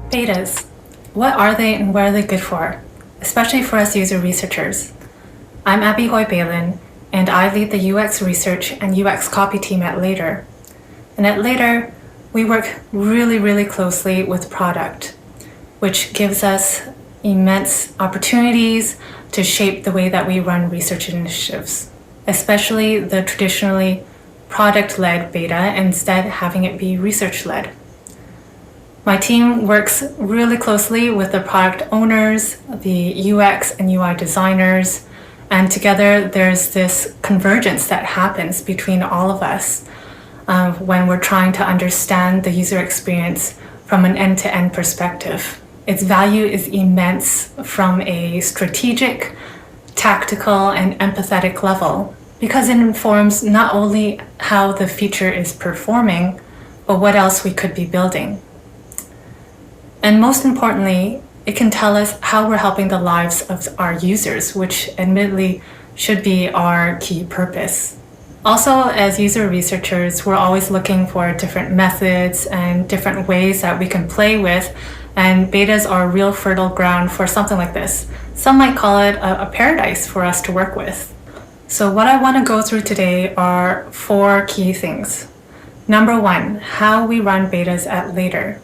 Betas. What are they and what are they good for? Especially for us user researchers. I'm Abby Baylen, and I lead the UX research and UX copy team at Later. And at Later, we work really closely with product, which gives us immense opportunities to shape the way that we run research initiatives, especially the traditionally product-led beta, instead having it be research-led. My team works really closely with the product owners, the UX and UI designers, and together there's this convergence that happens between all of us when we're trying to understand the user experience from an end-to-end perspective. Its value is immense from a strategic, tactical, and empathetic level because it informs not only how the feature is performing, but what else we could be building. And most importantly, it can tell us how we're helping the lives of our users, which admittedly should be our key purpose. Also, as user researchers, we're always looking for different methods and different ways that we can play with, and betas are a real fertile ground for something like this. Some might call it a paradise for us to work with. So what I want to go through today are 4 key things. Number 1, how we run betas at Later.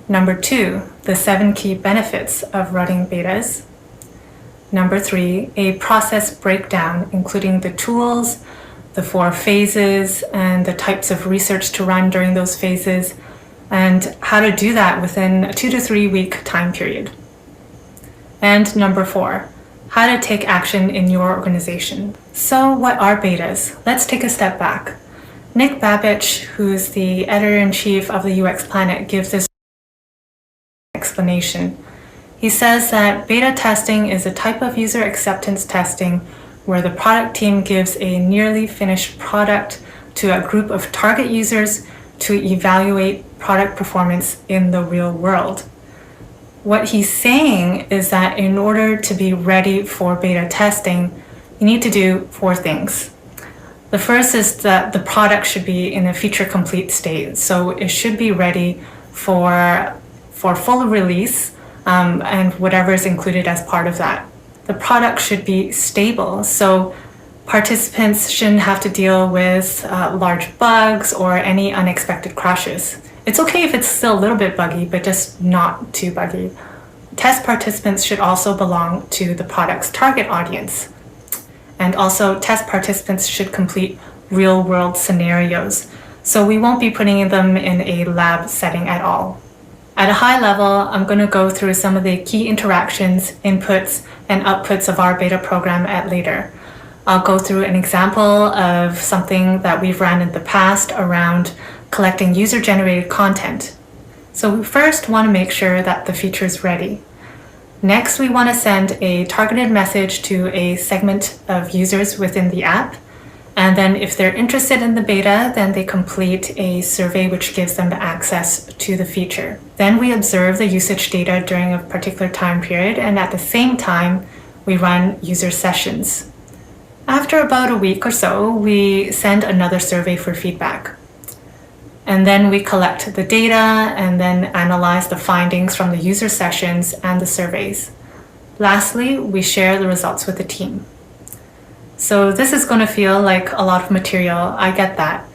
Number 2, the 7 key benefits of running betas. Number 3, a process breakdown, including the tools, the 4 phases, and the types of research to run during those phases, and how to do that within a 2 to 3 week time period. And number 4, how to take action in your organization. So what are betas? Let's take a step back. Nick Babich, who's the editor-in-chief of the UX Planet, gives this explanation. He says that beta testing is a type of user acceptance testing where the product team gives a nearly finished product to a group of target users to evaluate product performance in the real world. What he's saying is that in order to be ready for beta testing, you need to do 4 things. The first is that the product should be in a feature complete state, so it should be ready for full release and whatever is included as part of that. The product should be stable, so participants shouldn't have to deal with large bugs or any unexpected crashes. It's okay if it's still a little bit buggy, but just not too buggy. Test participants should also belong to the product's target audience. And also, test participants should complete real-world scenarios, so we won't be putting them in a lab setting at all. At a high level, I'm going to go through some of the key interactions, inputs, and outputs of our beta program at Later. I'll go through an example of something that we've run in the past around collecting user-generated content. So we first want to make sure that the feature is ready. Next, we want to send a targeted message to a segment of users within the app. And then if they're interested in the beta, then they complete a survey which gives them access to the feature. Then we observe the usage data during a particular time period, and at the same time, we run user sessions. After about a week or so, we send another survey for feedback. And then we collect the data and then analyze the findings from the user sessions and the surveys. Lastly, we share the results with the team. So this is going to feel like a lot of material, I get that,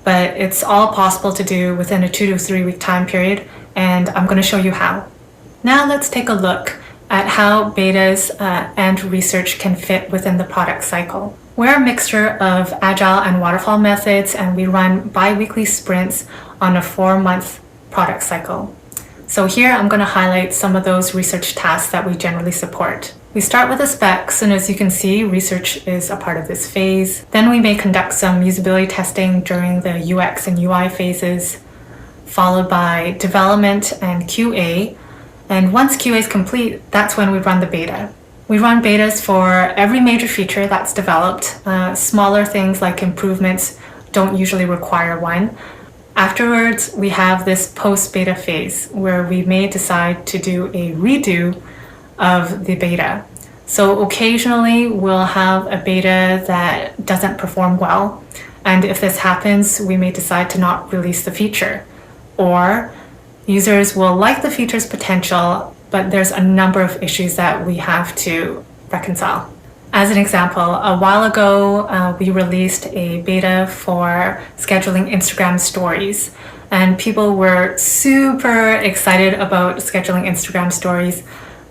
but it's all possible to do within a 2 to 3 week time period, and I'm going to show you how. Now let's take a look at how betas and research can fit within the product cycle. We're a mixture of agile and waterfall methods, and we run bi-weekly sprints on a 4-month product cycle. So here I'm going to highlight some of those research tasks that we generally support. We start with the specs, and as you can see, research is a part of this phase. Then we may conduct some usability testing during the UX and UI phases, followed by development and QA. And once QA is complete, that's when we run the beta. We run betas for every major feature that's developed. Smaller things like improvements don't usually require one. Afterwards, we have this post-beta phase where we may decide to do a redo of the beta. So occasionally we'll have a beta that doesn't perform well, And if this happens, we may decide to not release the feature. Or users will like the feature's potential, but there's a number of issues that we have to reconcile. As an example, a while ago, we released a beta for scheduling Instagram stories, and people were super excited about scheduling Instagram stories,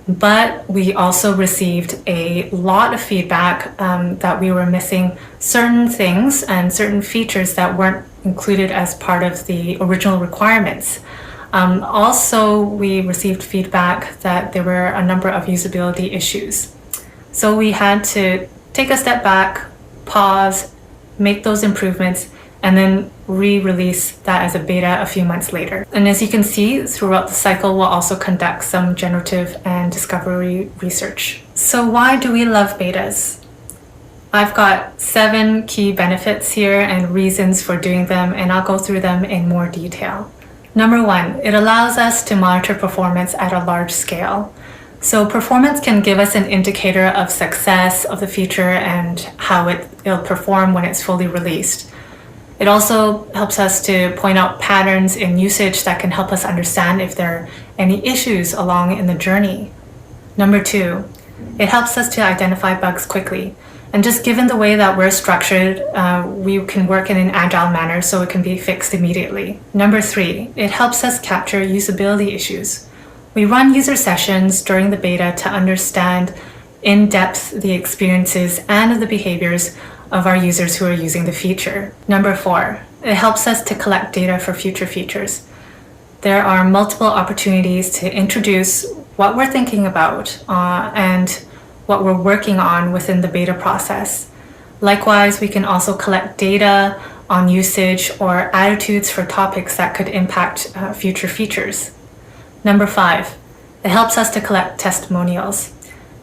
but we also received a lot of feedback that we were missing certain things and certain features that weren't included as part of the original requirements. Also, we received feedback that there were a number of usability issues. So we had to take a step back, pause, make those improvements, and then re-release that as a beta a few months later. And as you can see, throughout the cycle, we'll also conduct some generative and discovery research. So why do we love betas? I've got 7 key benefits here and reasons for doing them, and I'll go through them in more detail. Number 1, it allows us to monitor performance at a large scale. So performance can give us an indicator of success of the feature and how it'll perform when it's fully released. It also helps us to point out patterns in usage that can help us understand if there are any issues along in the journey. Number 2, it helps us to identify bugs quickly. And just given the way that we're structured, we can work in an agile manner so it can be fixed immediately. Number 3, it helps us capture usability issues. We run user sessions during the beta to understand in depth the experiences and the behaviors of our users who are using the feature. Number 4, it helps us to collect data for future features. There are multiple opportunities to introduce what we're thinking about and what we're working on within the beta process. Likewise, we can also collect data on usage or attitudes for topics that could impact future features. Number 5, it helps us to collect testimonials.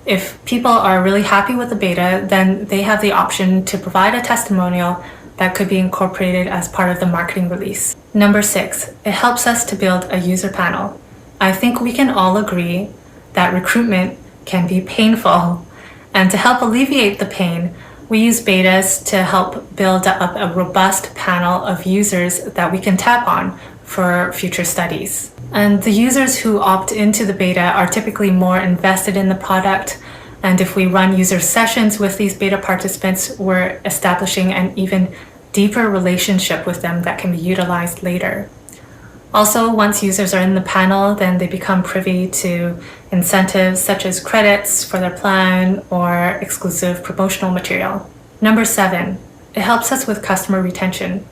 If people are really happy with the beta, then they have the option to provide a testimonial that could be incorporated as part of the marketing release. Number 6, it helps us to build a user panel. I think we can all agree that recruitment can be painful. And to help alleviate the pain, we use betas to help build up a robust panel of users that we can tap on for future studies. And the users who opt into the beta are typically more invested in the product. And if we run user sessions with these beta participants, we're establishing an even deeper relationship with them that can be utilized later. Also, once users are in the panel, then they become privy to incentives such as credits for their plan or exclusive promotional material. Number 7, it helps us with customer retention.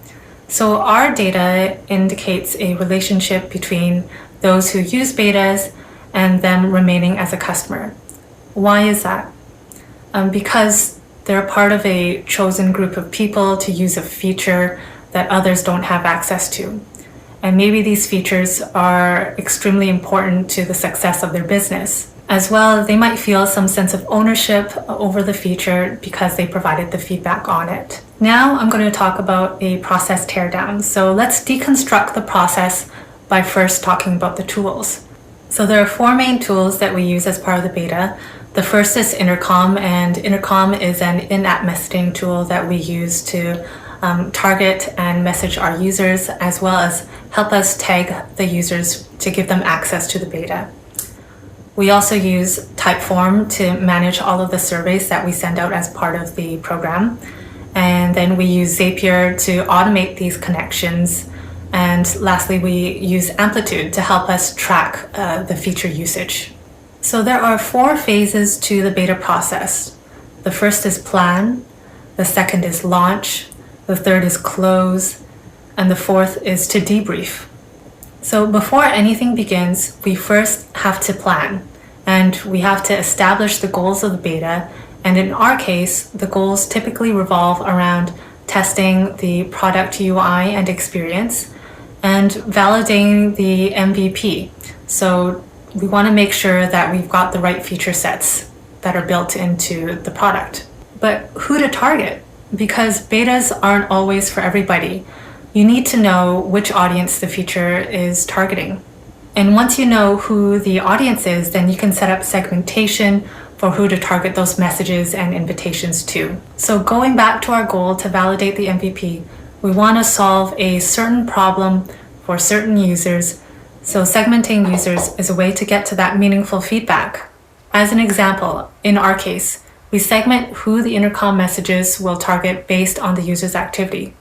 So our data indicates a relationship between those who use betas and them remaining as a customer. Why is that? Because they're part of a chosen group of people to use a feature that others don't have access to. And maybe these features are extremely important to the success of their business. As well, they might feel some sense of ownership over the feature because they provided the feedback on it. Now I'm going to talk about a process teardown. So let's deconstruct the process by first talking about the tools. So there are 4 main tools that we use as part of the beta. The first is Intercom, and Intercom is an in-app messaging tool that we use to target and message our users, as well as help us tag the users to give them access to the beta. We also use Typeform to manage all of the surveys that we send out as part of the program. And then we use Zapier to automate these connections. And lastly, we use Amplitude to help us track the feature usage. So there are 4 phases to the beta process. The first is plan, the second is launch, the third is close, and the fourth is to debrief. So before anything begins, we first have to plan, and we have to establish the goals of the beta. And in our case, the goals typically revolve around testing the product UI and experience and validating the MVP. So we want to make sure that we've got the right feature sets that are built into the product. But who to target? Because betas aren't always for everybody. You need to know which audience the feature is targeting. And once you know who the audience is, then you can set up segmentation for who to target those messages and invitations to. So going back to our goal to validate the MVP, we want to solve a certain problem for certain users. So segmenting users is a way to get to that meaningful feedback. As an example, in our case, we segment who the intercom messages will target based on the user's activity.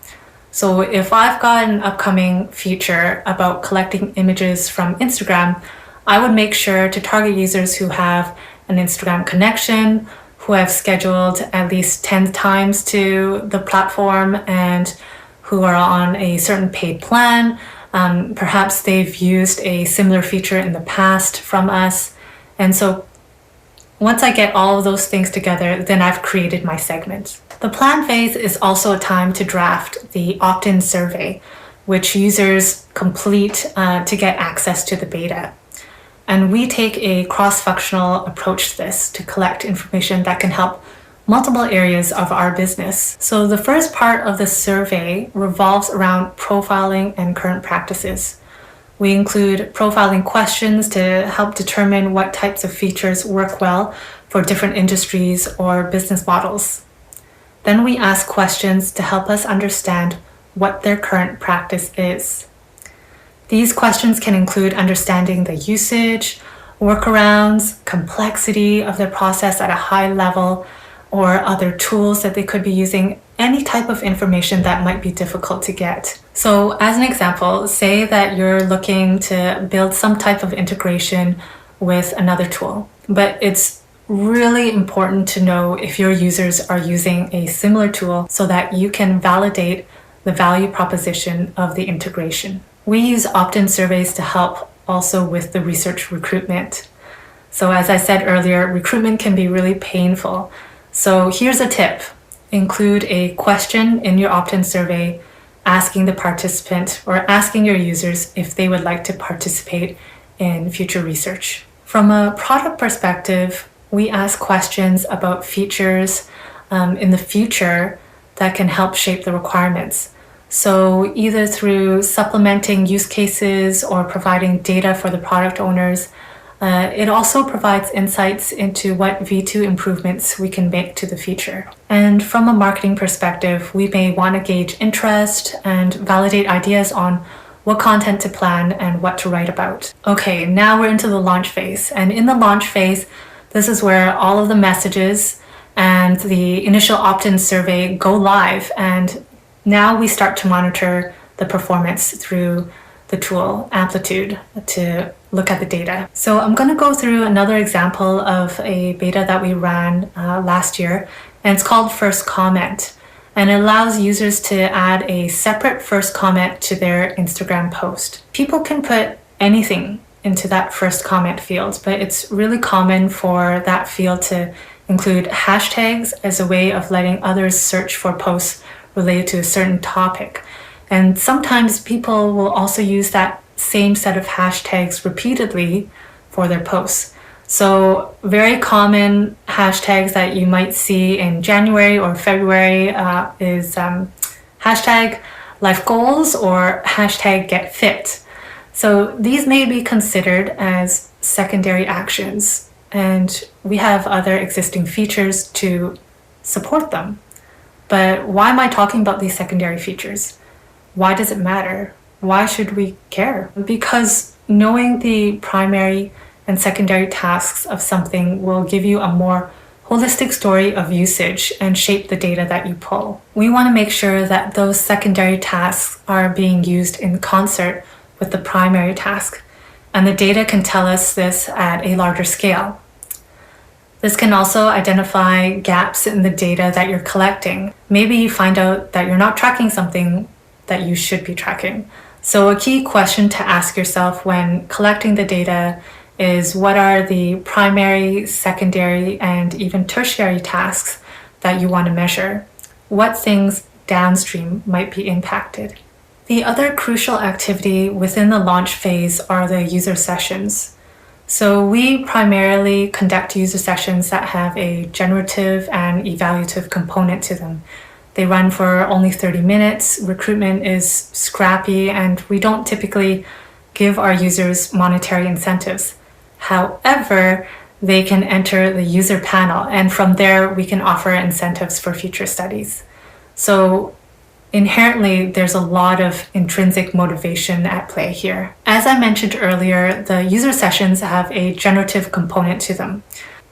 So if I've got an upcoming feature about collecting images from Instagram, I would make sure to target users who have an Instagram connection, who have scheduled at least 10 times to the platform, and who are on a certain paid plan. Perhaps they've used a similar feature in the past from us. And so once I get all of those things together, then I've created my segment. The plan phase is also a time to draft the opt-in survey, which users complete to get access to the beta. And we take a cross-functional approach to this to collect information that can help multiple areas of our business. So the first part of the survey revolves around profiling and current practices. We include profiling questions to help determine what types of features work well for different industries or business models. Then we ask questions to help us understand what their current practice is. These questions can include understanding the usage, workarounds, complexity of their process at a high level, or other tools that they could be using, any type of information that might be difficult to get. So as an example, say that you're looking to build some type of integration with another tool, but it's really important to know if your users are using a similar tool so that you can validate the value proposition of the integration. We use opt-in surveys to help also with the research recruitment. So as I said earlier, recruitment can be really painful. So here's a tip. Include a question in your opt-in survey asking the participant or asking your users if they would like to participate in future research. From a product perspective, we ask questions about features in the future that can help shape the requirements. So either through supplementing use cases or providing data for the product owners, it also provides insights into what V2 improvements we can make to the feature. And from a marketing perspective, we may want to gauge interest and validate ideas on what content to plan and what to write about. Okay, now we're into the launch phase. And in the launch phase, this is where all of the messages and the initial opt-in survey go live. And now we start to monitor the performance through the tool Amplitude to look at the data. So I'm going to go through another example of a beta that we ran last year, and it's called First Comment. And it allows users to add a separate first comment to their Instagram post. People can put anything into that first comment field, but it's really common for that field to include hashtags as a way of letting others search for posts related to a certain topic. And sometimes people will also use that same set of hashtags repeatedly for their posts. So very common hashtags that you might see in January or February is hashtag life goals or hashtag get fit. So these may be considered as secondary actions, and we have other existing features to support them. But why am I talking about these secondary features? Why does it matter? Why should we care? Because knowing the primary and secondary tasks of something will give you a more holistic story of usage and shape the data that you pull. We want to make sure that those secondary tasks are being used in concert with the primary task, and the data can tell us this at a larger scale. This can also identify gaps in the data that you're collecting. Maybe you find out that you're not tracking something that you should be tracking. So a key question to ask yourself when collecting the data is, what are the primary, secondary, and even tertiary tasks that you want to measure? What things downstream might be impacted? The other crucial activity within the launch phase are the user sessions. So we primarily conduct user sessions that have a generative and evaluative component to them. They run for only 30 minutes. Recruitment is scrappy, and we don't typically give our users monetary incentives. However, they can enter the user panel, and from there we can offer incentives for future studies. So inherently, there's a lot of intrinsic motivation at play here. As I mentioned earlier, the user sessions have a generative component to them.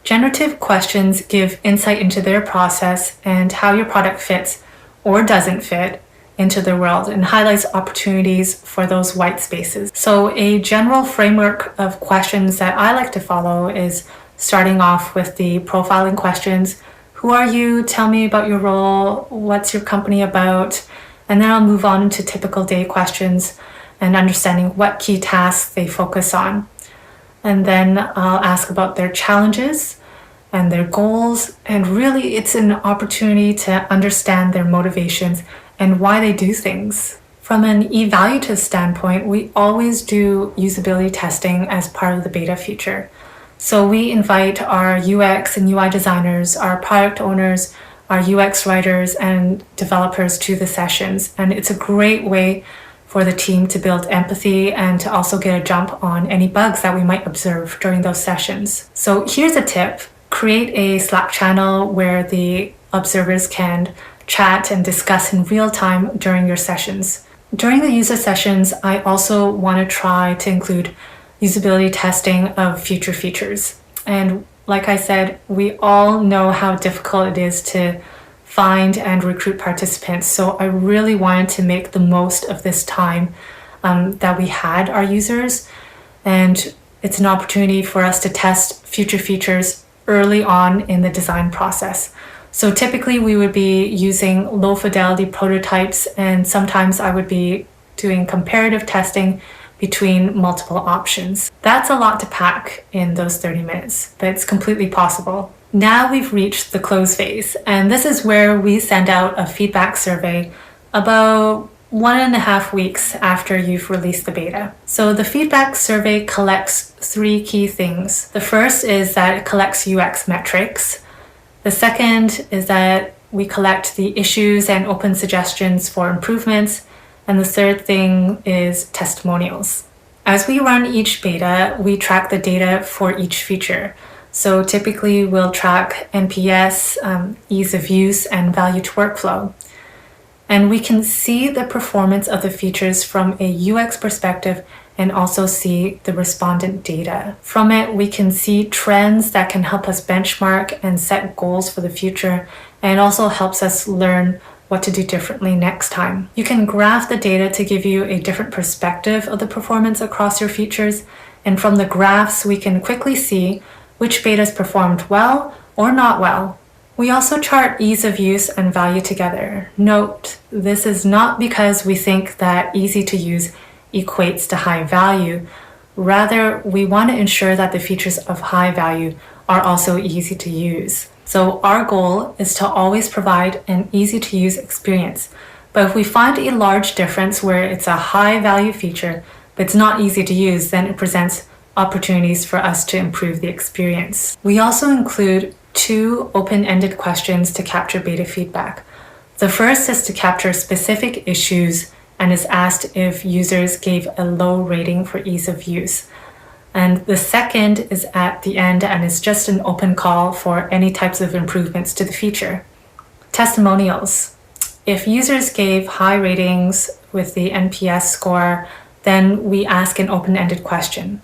Generative questions give insight into their process and how your product fits or doesn't fit into the world, and highlights opportunities for those white spaces. So a general framework of questions that I like to follow is starting off with the profiling questions. Who are you? Tell me about your role. What's your company about? And then I'll move on to typical day questions and understanding what key tasks they focus on. And then I'll ask about their challenges and their goals. And really, it's an opportunity to understand their motivations and why they do things. From an evaluative standpoint, we always do usability testing as part of the beta feature. So we invite our UX and UI designers, our product owners, our UX writers, and developers to the sessions. And it's a great way for the team to build empathy and to also get a jump on any bugs that we might observe during those sessions. So here's a tip. Create a Slack channel where the observers can chat and discuss in real time during your sessions. During the user sessions, I also want to try to include usability testing of future features. And like I said, we all know how difficult it is to find and recruit participants. So I really wanted to make the most of this time that we had our users. And it's an opportunity for us to test future features early on in the design process. So typically we would be using low fidelity prototypes, and sometimes I would be doing comparative testing between multiple options. That's a lot to pack in those 30 minutes, but it's completely possible. Now we've reached the close phase, and this is where we send out a feedback survey about 1.5 weeks after you've released the beta. So the feedback survey collects 3 key things. The first is that it collects UX metrics. The second is that we collect the issues and open suggestions for improvements. And the third thing is testimonials. As we run each beta, we track the data for each feature. So typically we'll track NPS, ease of use, and value to workflow. And we can see the performance of the features from a UX perspective and also see the respondent data. From it, we can see trends that can help us benchmark and set goals for the future, and also helps us learn what to do differently next time. You can graph the data to give you a different perspective of the performance across your features, and from the graphs, we can quickly see which betas performed well or not well. We also chart ease of use and value together. Note, this is not because we think that easy to use equates to high value. Rather, we want to ensure that the features of high value are also easy to use. So our goal is to always provide an easy to use experience. But if we find a large difference where it's a high value feature, but it's not easy to use, then it presents opportunities for us to improve the experience. We also include 2 open-ended questions to capture beta feedback. The first is to capture specific issues and is asked if users gave a low rating for ease of use. And the second is at the end and is just an open call for any types of improvements to the feature. Testimonials. If users gave high ratings with the NPS score, then we ask an open-ended question.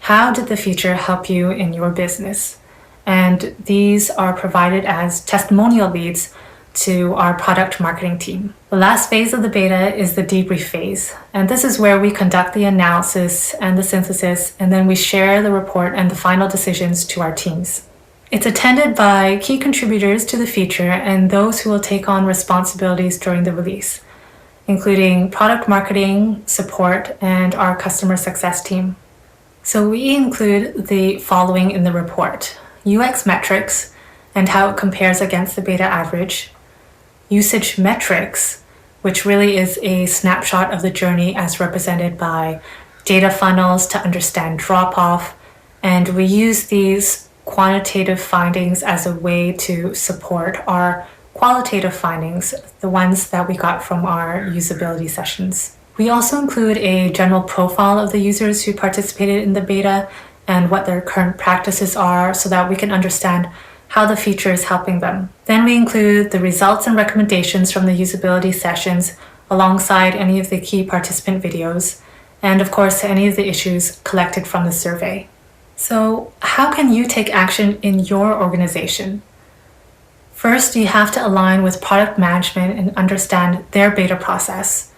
How did the feature help you in your business? And these are provided as testimonial leads to our product marketing team. The last phase of the beta is the debrief phase. And this is where we conduct the analysis and the synthesis, and then we share the report and the final decisions to our teams. It's attended by key contributors to the feature and those who will take on responsibilities during the release, including product marketing, support, and our customer success team. So we include the following in the report: UX metrics and how it compares against the beta average, usage metrics, which really is a snapshot of the journey as represented by data funnels to understand drop-off, and we use these quantitative findings as a way to support our qualitative findings, the ones that we got from our usability sessions. We also include a general profile of the users who participated in the beta and what their current practices are so that we can understand how the feature is helping them. Then we include the results and recommendations from the usability sessions alongside any of the key participant videos, and of course any of the issues collected from the survey. So how can you take action in your organization? First, you have to align with product management and understand their beta process.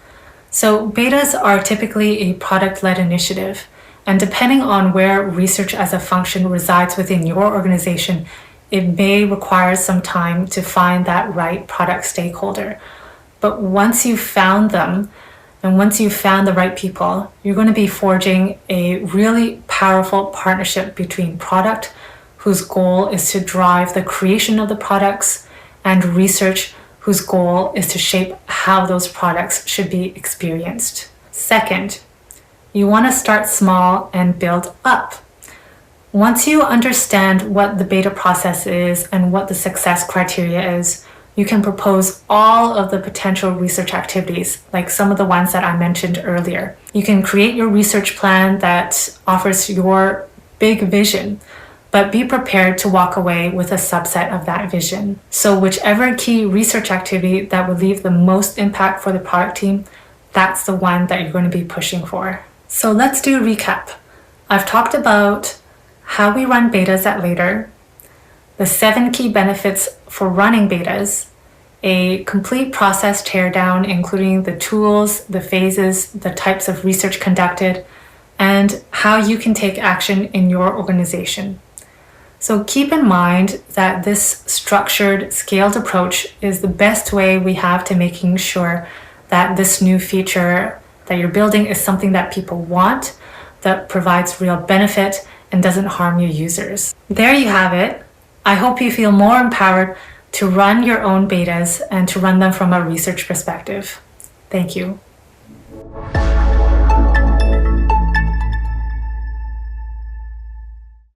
So betas are typically a product-led initiative, and depending on where research as a function resides within your organization, it may require some time to find that right product stakeholder. But once you've found them, and once you've found the right people, you're going to be forging a really powerful partnership between product, whose goal is to drive the creation of the products, and research, whose goal is to shape how those products should be experienced. Second, you want to start small and build up. Once you understand what the beta process is and what the success criteria is, you can propose all of the potential research activities, like some of the ones that I mentioned earlier. You can create your research plan that offers your big vision, but be prepared to walk away with a subset of that vision. So whichever key research activity that would leave the most impact for the product team, that's the one that you're going to be pushing for. So let's do a recap. I've talked about how we run betas at Later, the 7 key benefits for running betas, a complete process teardown including the tools, the phases, the types of research conducted, and how you can take action in your organization. So keep in mind that this structured, scaled approach is the best way we have to making sure that this new feature that you're building is something that people want, that provides real benefit, and doesn't harm your users. There you have it. I hope you feel more empowered to run your own betas and to run them from a research perspective. Thank you.